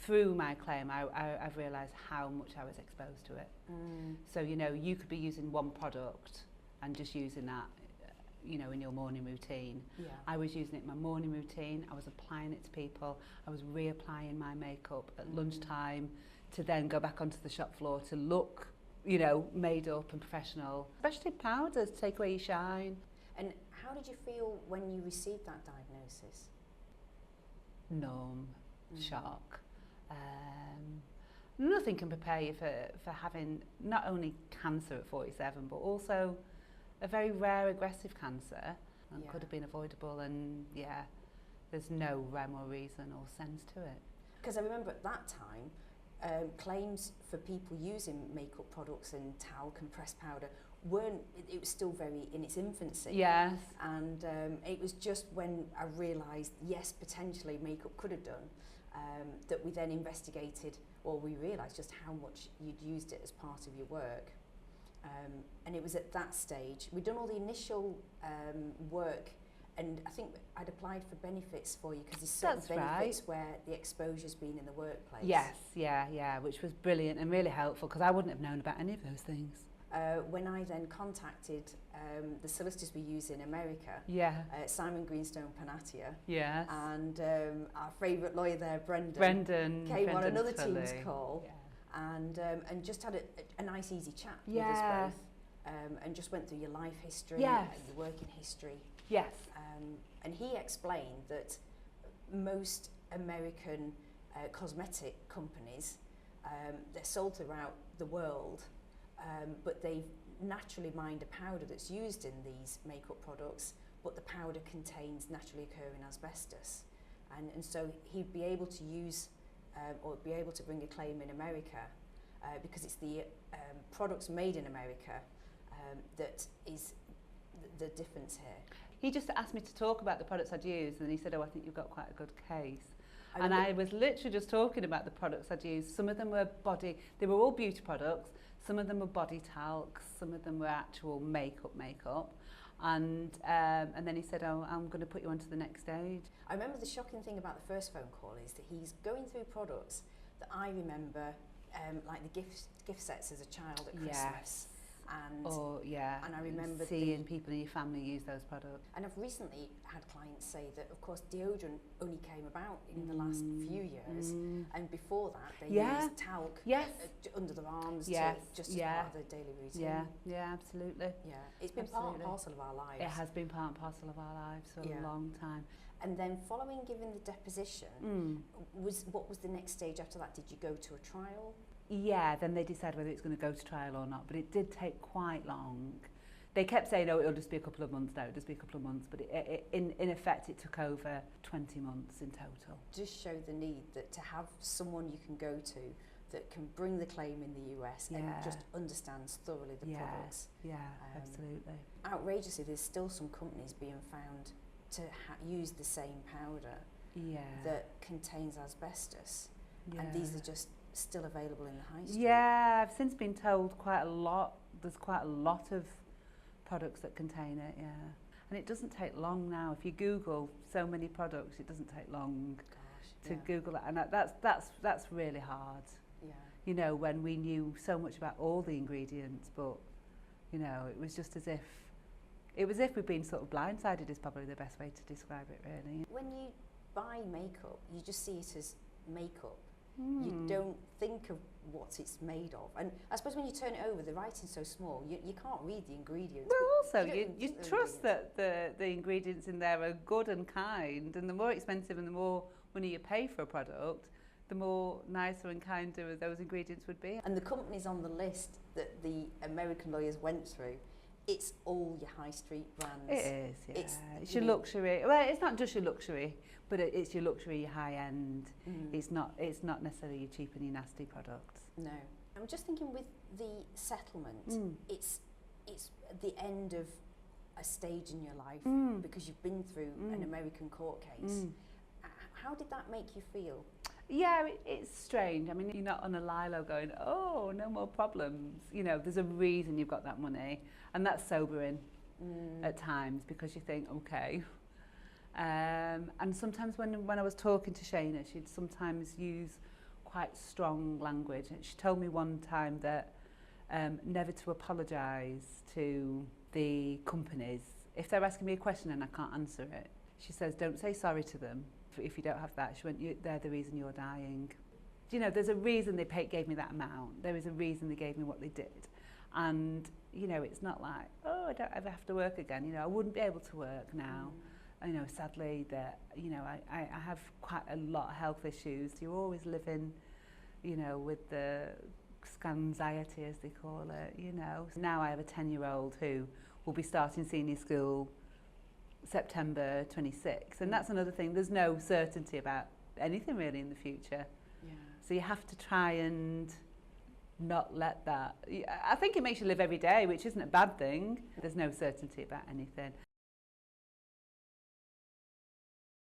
through my claim, I've realised how much I was exposed to it. So, you know, you could be using one product and just using that, you know, in your morning routine. Yeah. I was using it in my morning routine, I was applying it to people, I was reapplying my makeup at lunchtime to then go back onto the shop floor to look, you know, made up and professional. Especially powders to take away your shine. And how did you feel when you received that diagnosis? Numb, shock. Nothing can prepare you for having not only cancer at 47, but also a very rare aggressive cancer, and could have been avoidable, and yeah, there's no rhyme or reason or sense to it. Because I remember at that time, claims for people using makeup products and talc and pressed powder it was still very in its infancy. Yes. And it was just when I realised, yes, potentially makeup could have done, that we then investigated, or we realised just how much you'd used it as part of your work. And it was at that stage, we'd done all the initial work, and I think I'd applied for benefits for you because there's certain benefits where the exposure's been in the workplace. Yes, yeah, which was brilliant and really helpful because I wouldn't have known about any of those things. When I then contacted the solicitors we use in America, Simon Greenstone Panatia, and our favourite lawyer there, Brendan came on another Teams call, and just had a nice easy chat with us both, and just went through your life history and your working history. Yes. And he explained that most American cosmetic companies, they're sold throughout the world, but they've naturally mined a powder that's used in these makeup products, but the powder contains naturally occurring asbestos. And so he'd be able to use, or be able to bring a claim in America, because it's the products made in America that is the difference here. He just asked me to talk about the products I'd used, and he said, oh, I think you've got quite a good case. And I was literally just talking about the products I'd used. Some of them were they were all beauty products, some of them were body talcs, some of them were actual makeup. And then he said, oh, I'm going to put you on to the next stage. I remember the shocking thing about the first phone call is that he's going through products that I remember, like the gift sets as a child at Christmas. And and I remember seeing people in your family use those products. And I've recently had clients say that, of course, deodorant only came about in the last few years, and before that they used talc under their arms just as part of their daily routine. Yeah, absolutely. Yeah, it's been part and parcel of our lives. It has been part and parcel of our lives for a long time. And then following giving the deposition, what was the next stage after that? Did you go to a trial? Yeah, then they decide whether it's going to go to trial or not, but it did take quite long. They kept saying, oh, it'll just be a couple of months now, it'll just be a couple of months, but in effect it took over 20 months in total. Just show the need that to have someone you can go to that can bring the claim in the US and just understands thoroughly the products. Yeah, absolutely. Outrageously, there's still some companies being found to use the same powder that contains asbestos, and these are just still available in the high street. Yeah, I've since been told there's quite a lot of products that contain it, and it doesn't take long now. If you Google so many products, it doesn't take long to Google it, and that's really hard. Yeah. You know, when we knew so much about all the ingredients, but you know, it was just as if we've been sort of blindsided is probably the best way to describe it, really. When you buy makeup, you just see it as makeup. You don't think of what it's made of, and I suppose when you turn it over, the writing's so small, you can't read the ingredients. Well, also you trust that the ingredients in there are good and kind, and the more expensive and the more money you pay for a product, the more nicer and kinder those ingredients would be. And the companies on the list that the American lawyers went through, it's all your high street brands. It is, yeah. It's your luxury. Well, it's not just your luxury, but it's your luxury, your high end. It's not necessarily your cheap and your nasty products. No. I'm just thinking with the settlement, it's the end of a stage in your life because you've been through an American court case. How did that make you feel? Yeah, it's strange. I mean, you're not on a lilo going, oh, no more problems. You know, there's a reason you've got that money, and that's sobering at times because you think, okay. And sometimes when I was talking to Shayna, she'd sometimes use quite strong language. And she told me one time that never to apologise to the companies. If they're asking me a question and I can't answer it, she says, don't say sorry to them if you don't have that. She went, they're the reason you're dying. You know, there's a reason they gave me that amount. There is a reason they gave me what they did. And, you know, it's not like, oh, I don't ever have to work again. You know, I wouldn't be able to work now. You know, sadly, that, you know, I have quite a lot of health issues. You're always living, you know, with the anxiety, as they call it, you know. Now I have a 10-year-old who will be starting senior school September 26th. And that's another thing. There's no certainty about anything really in the future. Yeah. So you have to try and not let that... I think it makes you live every day, which isn't a bad thing. There's no certainty about anything.